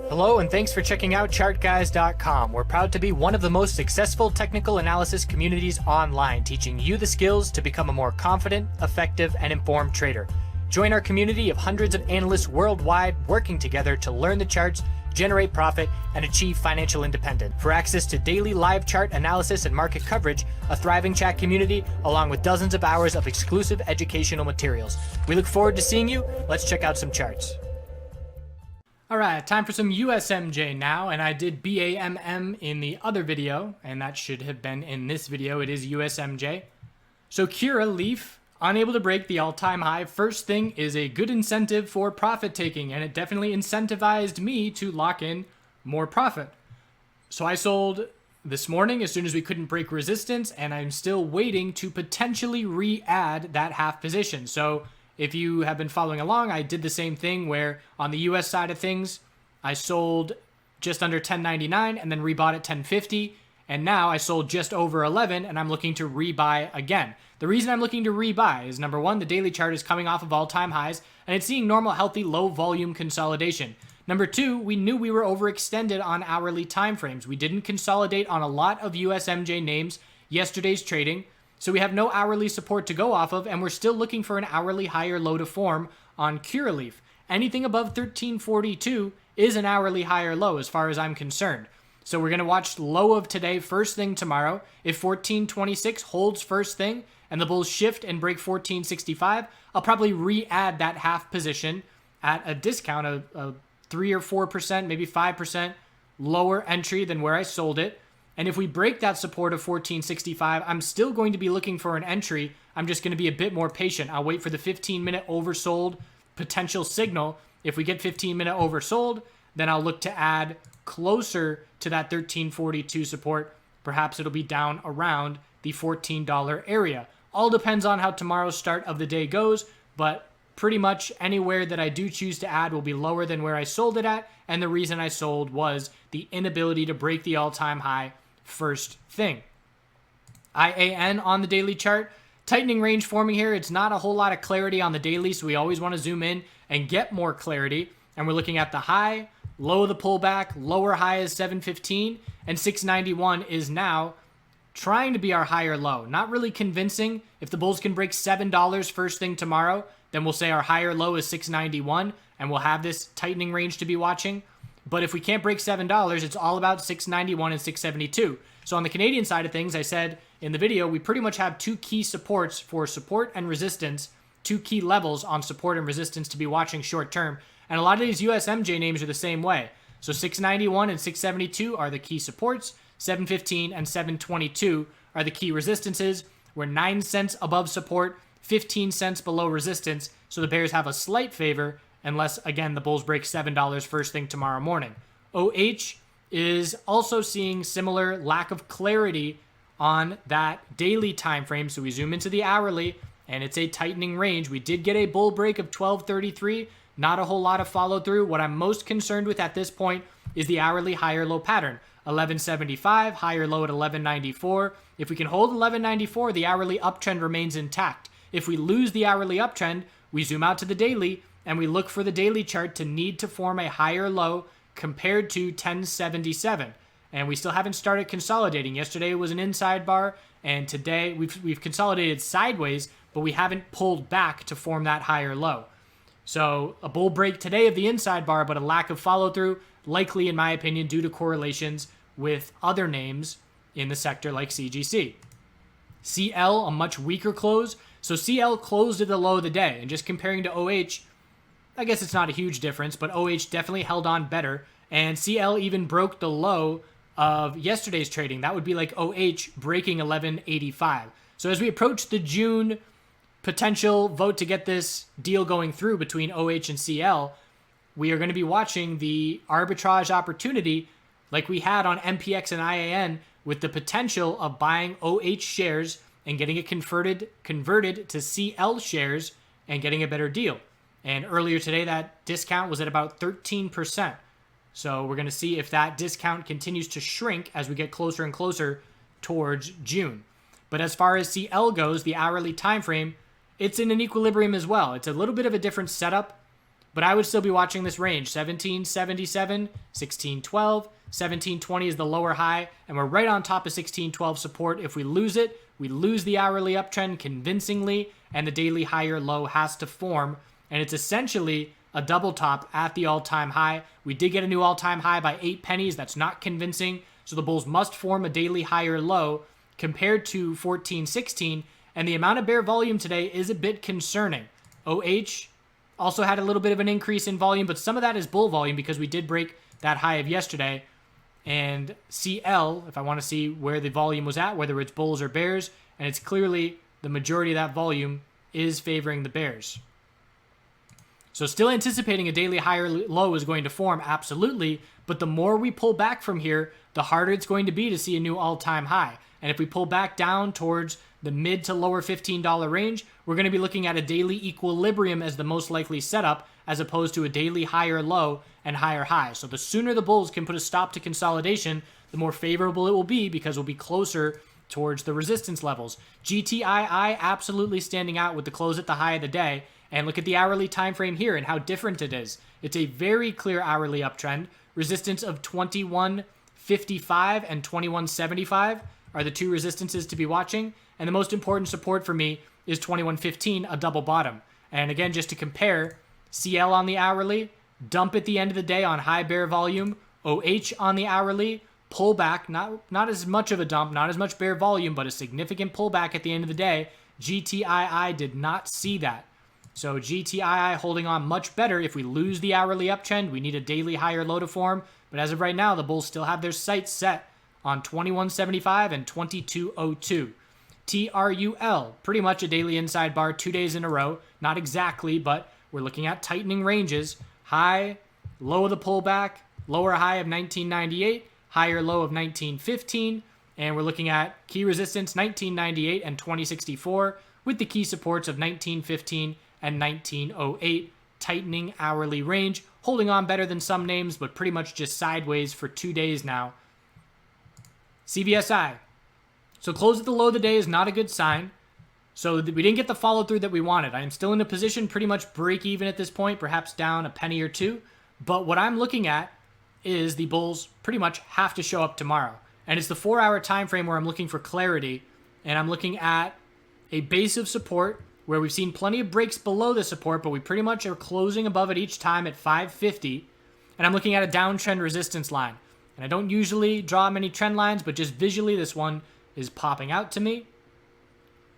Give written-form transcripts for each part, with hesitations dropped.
Hello and thanks for checking out ChartGuys.com. We're proud to be one of the most successful technical analysis communities online, teaching you the skills to become a more confident, effective, and informed trader. Join our community of hundreds of analysts worldwide working together to learn the charts, generate profit, and achieve financial independence. For access to daily live chart analysis and market coverage, a thriving chat community, along with dozens of hours of exclusive educational materials. We look forward to seeing you. Let's check out some charts. All right, time for some USMJ now, and I did BAMM in the other video, and that should have been in this video. It is USMJ. So Curaleaf, unable to break the all-time high. First thing is a good incentive for profit taking, and it definitely incentivized me to lock in more profit. So I sold this morning as soon as we couldn't break resistance, and I'm still waiting to potentially re-add that half position. So if you have been following along, I did the same thing where on the US side of things, I sold just under 10.99 and then rebought at 10.50. And now I sold just over 11 and I'm looking to rebuy again. The reason I'm looking to rebuy is number one, the daily chart is coming off of all-time highs and it's seeing normal, healthy, low volume consolidation. Number two, we knew we were overextended on hourly timeframes. We didn't consolidate on a lot of USMJ names yesterday's trading. So we have no hourly support to go off of, and we're still looking for an hourly higher low to form on Curaleaf. Anything above 1342 is an hourly higher low as far as I'm concerned. So we're going to watch low of today first thing tomorrow. If 1426 holds first thing and the bulls shift and break 1465, I'll probably re-add that half position at a discount of 3 or 4%, maybe 5% lower entry than where I sold it. And if we break that support of 1465, I'm still going to be looking for an entry. I'm just going to be a bit more patient. I'll wait for the 15-minute oversold potential signal. If we get 15-minute oversold, then I'll look to add closer to that 1342 support. Perhaps it'll be down around the $14 area. All depends on how tomorrow's start of the day goes, but pretty much anywhere that I do choose to add will be lower than where I sold it at. And the reason I sold was the inability to break the all-time high first thing. IAN on the daily chart, tightening range forming here. It's not a whole lot of clarity on the daily, so we always want to zoom in and get more clarity. And we're looking at the high, low of the pullback, lower high is 715, and 691 is now trying to be our higher low. Not really convincing. If the bulls can break $7 first thing tomorrow, then we'll say our higher low is 691, and we'll have this tightening range to be watching. But if we can't break $7, it's all about 691 and 672. So on the Canadian side of things, I said in the video, we pretty much have two key supports for support and resistance, two key levels on support and resistance to be watching short term. And a lot of these USMJ names are the same way. So 691 and 672 are the key supports. 715 and 722 are the key resistances. We're 9 cents above support, 15 cents below resistance. So the bears have a slight favor unless, again, the bulls break $7 first thing tomorrow morning. OH is also seeing similar lack of clarity on that daily time frame. So we zoom into the hourly, and it's a tightening range. We did get a bull break of 1233. Not a whole lot of follow through. What I'm most concerned with at this point is the hourly higher low pattern. 1175, higher low at 1194. If we can hold 1194, the hourly uptrend remains intact. If we lose the hourly uptrend, we zoom out to the daily, and we look for the daily chart to need to form a higher low compared to 1077. And we still haven't started consolidating. Yesterday was an inside bar, and today we've consolidated sideways, but we haven't pulled back to form that higher low. So a bull break today of the inside bar, but a lack of follow through, likely in my opinion due to correlations with other names in the sector like CGC. CL, a much weaker close. So CL closed at the low of the day, and just comparing to OH, I guess it's not a huge difference, but OH definitely held on better. And CL even broke the low of yesterday's trading. That would be like OH breaking 1185. So as we approach the June potential vote to get this deal going through between OH and CL, we are going to be watching the arbitrage opportunity like we had on MPX and IAN with the potential of buying OH shares and getting it converted to CL shares and getting a better deal. And earlier today, that discount was at about 13%. So we're going to see if that discount continues to shrink as we get closer and closer towards June. But as far as CL goes, the hourly time frame, it's in an equilibrium as well. It's a little bit of a different setup But I would still be watching this range, 1777, 1612, 1720 is the lower high, and we're right on top of 1612 support. If we lose it, we lose the hourly uptrend convincingly, and the daily higher low has to form, and it's essentially a double top at the all-time high. We did get a new all-time high by 8 pennies. That's not convincing, so the bulls must form a daily higher low compared to 1416, and the amount of bear volume today is a bit concerning. OH also had a little bit of an increase in volume, but some of that is bull volume because we did break that high of yesterday. And CL, if I want to see where the volume was at, whether it's bulls or bears, and it's clearly the majority of that volume is favoring the bears. So still anticipating a daily higher low is going to form, absolutely, but the more we pull back from here, the harder it's going to be to see a new all-time high. And if we pull back down towards the mid to lower $15 range, we're going to be looking at a daily equilibrium as the most likely setup, as opposed to a daily higher low and higher high. So the sooner the bulls can put a stop to consolidation, the more favorable it will be because we'll be closer towards the resistance levels. GTII absolutely standing out with the close at the high of the day. And look at the hourly time frame here and how different it is. It's a very clear hourly uptrend. Resistance of 2155 and 2175 are the two resistances to be watching. And the most important support for me is 2115, a double bottom. And again, just to compare, CL on the hourly, dump at the end of the day on high bear volume. OH on the hourly, pullback, not as much of a dump, not as much bear volume, but a significant pullback at the end of the day. GTII did not see that. So GTII holding on much better. If we lose the hourly uptrend, we need a daily higher low to form. But as of right now, the bulls still have their sights set on 2175 and 2202. TRUL, pretty much a daily inside bar 2 days in a row. Not exactly, but we're looking at tightening ranges. High, low of the pullback, lower high of 1998, higher low of 1915. And we're looking at key resistance 1998 and 2064 with the key supports of 1915 and 1908, tightening hourly range, holding on better than some names, but pretty much just sideways for 2 days now. CVSI. So close at the low of the day is not a good sign. So we didn't get the follow through that we wanted. I am still in a position pretty much break even at this point, perhaps down a penny or two. But what I'm looking at is the bulls pretty much have to show up tomorrow. And it's the 4-hour time frame where I'm looking for clarity. And I'm looking at a base of support where we've seen plenty of breaks below the support, but we pretty much are closing above it each time at 550. And I'm looking at a downtrend resistance line. And I don't usually draw many trend lines, but just visually this one is popping out to me.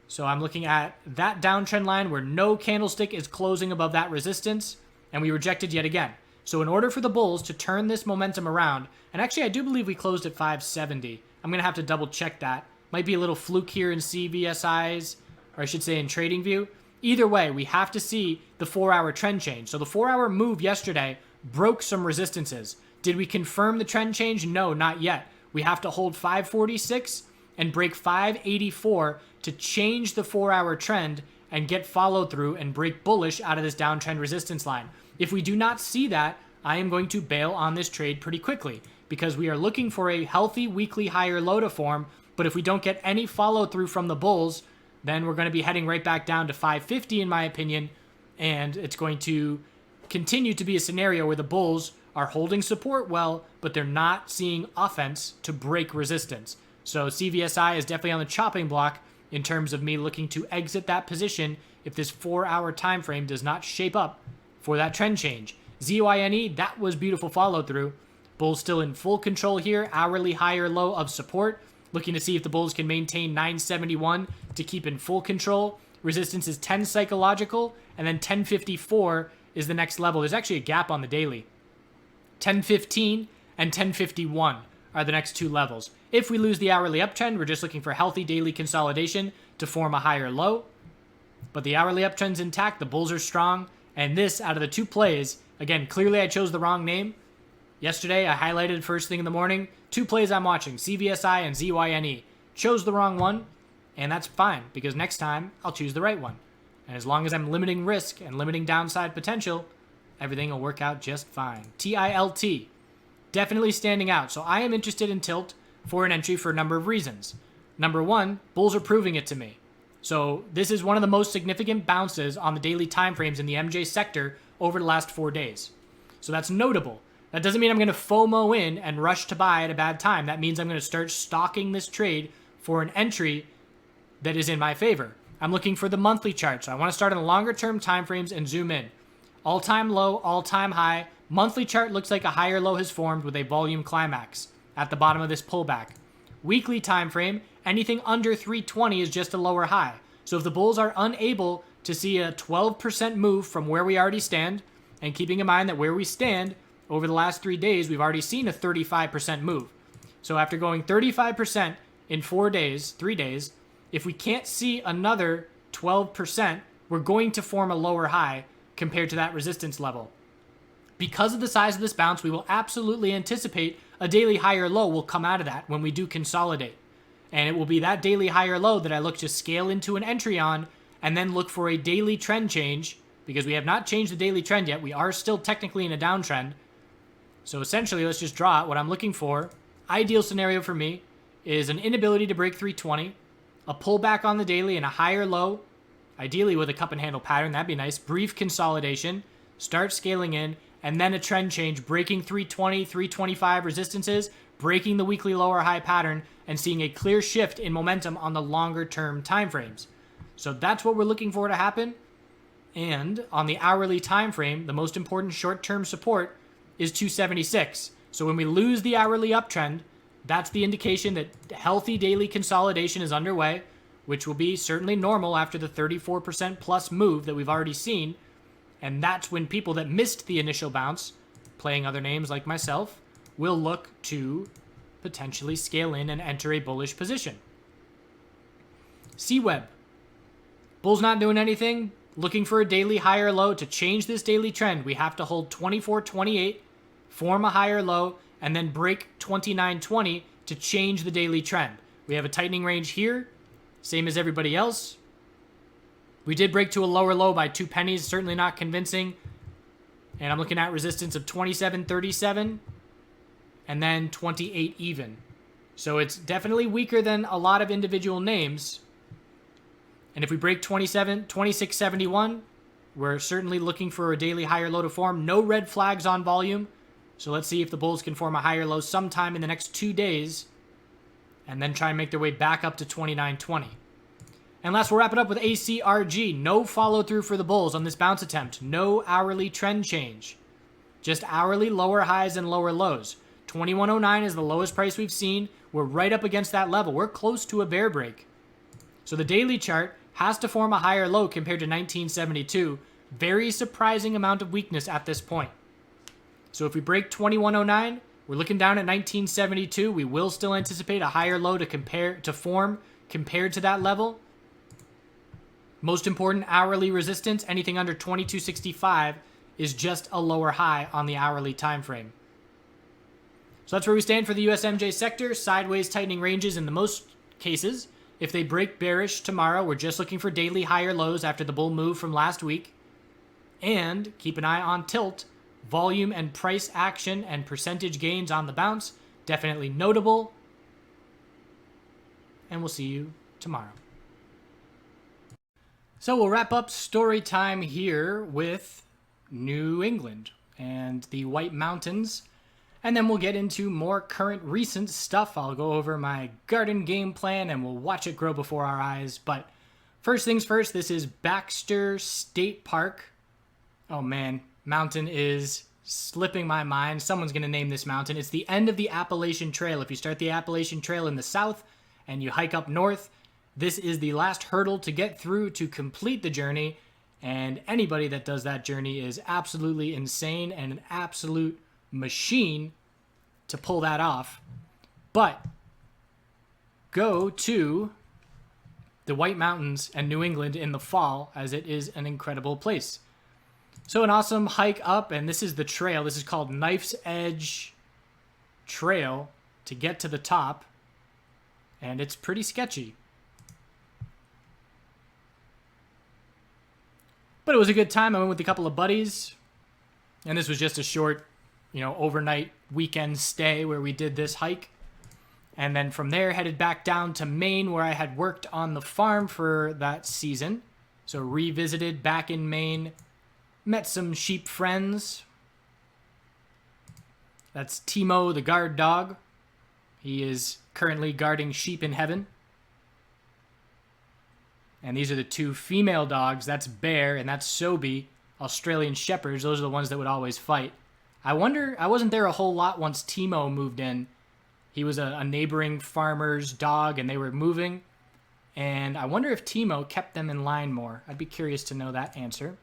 So I'm looking at that downtrend line where no candlestick is closing above that resistance, and we rejected yet again. So in order for the bulls to turn this momentum around, and actually I do believe we closed at 570. I'm going to have to double check that. Might be a little fluke here in CVSIs, or I should say in TradingView. Either way, we have to see the 4-hour trend change. So the 4-hour move yesterday broke some resistances. Did we confirm the trend change? No, not yet. We have to hold 546 and break 584 to change the 4-hour trend and get follow through and break bullish out of this downtrend resistance line. If we do not see that, I am going to bail on this trade pretty quickly because we are looking for a healthy weekly higher low to form. But if we don't get any follow through from the bulls, then we're going to be heading right back down to 550 in my opinion. And it's going to continue to be a scenario where the bulls are holding support well, but they're not seeing offense to break resistance. So CVSI is definitely on the chopping block in terms of me looking to exit that position if this 4-hour time frame does not shape up for that trend change. ZYNE, that was beautiful follow through. Bulls still in full control here, hourly higher low of support. Looking to see if the bulls can maintain 971 to keep in full control. Resistance is 10 psychological, and then 1054 is the next level. There's actually a gap on the daily. 1015 and 1051 are the next two levels. If we lose the hourly uptrend, we're just looking for healthy daily consolidation to form a higher low. But the hourly uptrend's intact, the bulls are strong, and this, out of the two plays, again, clearly I chose the wrong name. Yesterday, I highlighted first thing in the morning, 2 plays I'm watching, CVSI and ZYNE. Chose the wrong one, and that's fine, because next time, I'll choose the right one. And as long as I'm limiting risk and limiting downside potential, everything will work out just fine. TILT, definitely standing out. So I am interested in Tilt for an entry for a number of reasons. Number one, bulls are proving it to me. So this is one of the most significant bounces on the daily time frames in the MJ sector over the last 4 days. So that's notable. That doesn't mean I'm going to FOMO in and rush to buy at a bad time. That means I'm going to start stalking this trade for an entry that is in my favor. I'm looking for the monthly chart. So I want to start on the longer term time frames and zoom in. All-time low, all-time high. Monthly chart looks like a higher low has formed with a volume climax at the bottom of this pullback. Weekly time frame, anything under 320 is just a lower high. So if the bulls are unable to see a 12% move from where we already stand, and keeping in mind that where we stand over the last 3 days, we've already seen a 35% move. So after going 35% in 4 days, 3 days, if we can't see another 12%, we're going to form a lower high compared to that resistance level. Because of the size of this bounce, we will absolutely anticipate a daily higher low will come out of that when we do consolidate. And it will be that daily higher low that I look to scale into an entry on and then look for a daily trend change, because we have not changed the daily trend yet. We are still technically in a downtrend. So essentially, let's just draw it. What I'm looking for, ideal scenario for me, is an inability to break 320, a pullback on the daily and a higher low, ideally with a cup and handle pattern. That'd be nice. Brief consolidation, start scaling in, and then a trend change, breaking 320, 325 resistances, breaking the weekly lower high pattern, and seeing a clear shift in momentum on the longer term time frames. So that's what we're looking for to happen. And on the hourly time frame, the most important short-term support is 276. So when we lose the hourly uptrend, that's the indication that healthy daily consolidation is underway, which will be certainly normal after the 34% plus move that we've already seen. And that's when people that missed the initial bounce, playing other names like myself, will look to potentially scale in and enter a bullish position. C-Web. Bulls not doing anything, looking for a daily higher low. To change this daily trend, we have to hold 24.28, form a higher low, and then break 29.20 to change the daily trend. We have a tightening range here, same as everybody else. We did break to a lower low by 2 pennies, certainly not convincing. And I'm looking at resistance of 27.37 and then 28 even. So it's definitely weaker than a lot of individual names. And if we break 26.71, we're certainly looking for a daily higher low to form. No red flags on volume. So let's see if the bulls can form a higher low sometime in the next 2 days and then try and make their way back up to 29.20. And last, we'll wrap it up with ACRG. No follow through for the bulls on this bounce attempt. No hourly trend change. Just hourly lower highs and lower lows. 21.09 is the lowest price we've seen. We're right up against that level. We're close to a bear break. So the daily chart has to form a higher low compared to 1972. Very surprising amount of weakness at this point. So if we break 21.09, we're looking down at 1972. We will still anticipate a higher low to form compared to that level. Most important hourly resistance, anything under 22.65, is just a lower high on the hourly time frame. So that's where we stand for the USMJ sector. Sideways tightening ranges in the most cases. If they break bearish tomorrow, we're just looking for daily higher lows after the bull move from last week. And keep an eye on tilt. Volume and price action and percentage gains on the bounce. Definitely notable. And we'll see you tomorrow. So we'll wrap up story time here with New England and the White Mountains. And then we'll get into more current recent stuff. I'll go over my garden game plan and we'll watch it grow before our eyes. But first things first, this is Baxter State Park. Oh man, mountain is slipping my mind. Someone's going to name this mountain. It's the end of the Appalachian Trail. If you start the Appalachian Trail in the south and you hike up north, this is the last hurdle to get through to complete the journey. And anybody that does that journey is absolutely insane and an absolute machine to pull that off. But go to the White Mountains and New England in the fall, as it is an incredible place. So an awesome hike up, and this is the trail. This is called Knife's Edge Trail to get to the top, and it's pretty sketchy. But it was a good time. I went with a couple of buddies, and this was just a short, overnight weekend stay where we did this hike. And then from there, headed back down to Maine, where I had worked on the farm for that season. So revisited back in Maine Met some sheep friends. That's Timo, the guard dog. He is currently guarding sheep in heaven. And these are the two female dogs. That's Bear and that's Sobe, Australian Shepherds. Those are the ones that would always fight. I wonder, I wasn't there a whole lot once Timo moved in. He was a neighboring farmer's dog and they were moving. And I wonder if Timo kept them in line more. I'd be curious to know that answer.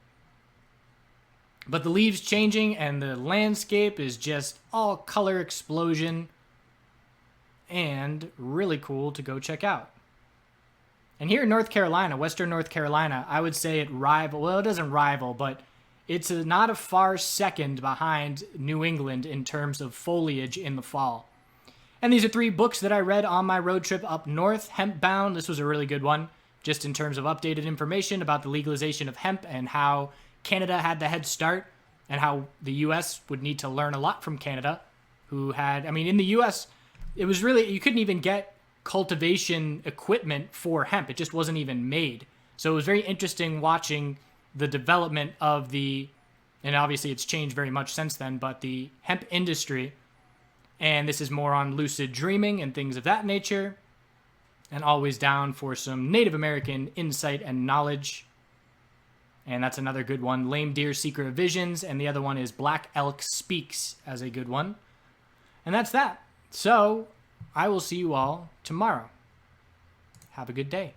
But the leaves changing and the landscape is just all color explosion and really cool to go check out. And here in North Carolina, Western North Carolina, I would say it doesn't rival, but it's not a far second behind New England in terms of foliage in the fall. And these are 3 books that I read on my road trip up north. Hempbound, this was a really good one, just in terms of updated information about the legalization of hemp and how Canada had the head start and how the U.S. would need to learn a lot from Canada, who had, in the U.S., it was really, you couldn't even get cultivation equipment for hemp. It just wasn't even made. So it was very interesting watching the development of and obviously it's changed very much since then, but the hemp industry. And this is more on lucid dreaming and things of that nature. And always down for some Native American insight and knowledge. And that's another good one. Lame Deer, Secret of Visions. And the other one is Black Elk Speaks as a good one. And that's that. So I will see you all tomorrow. Have a good day.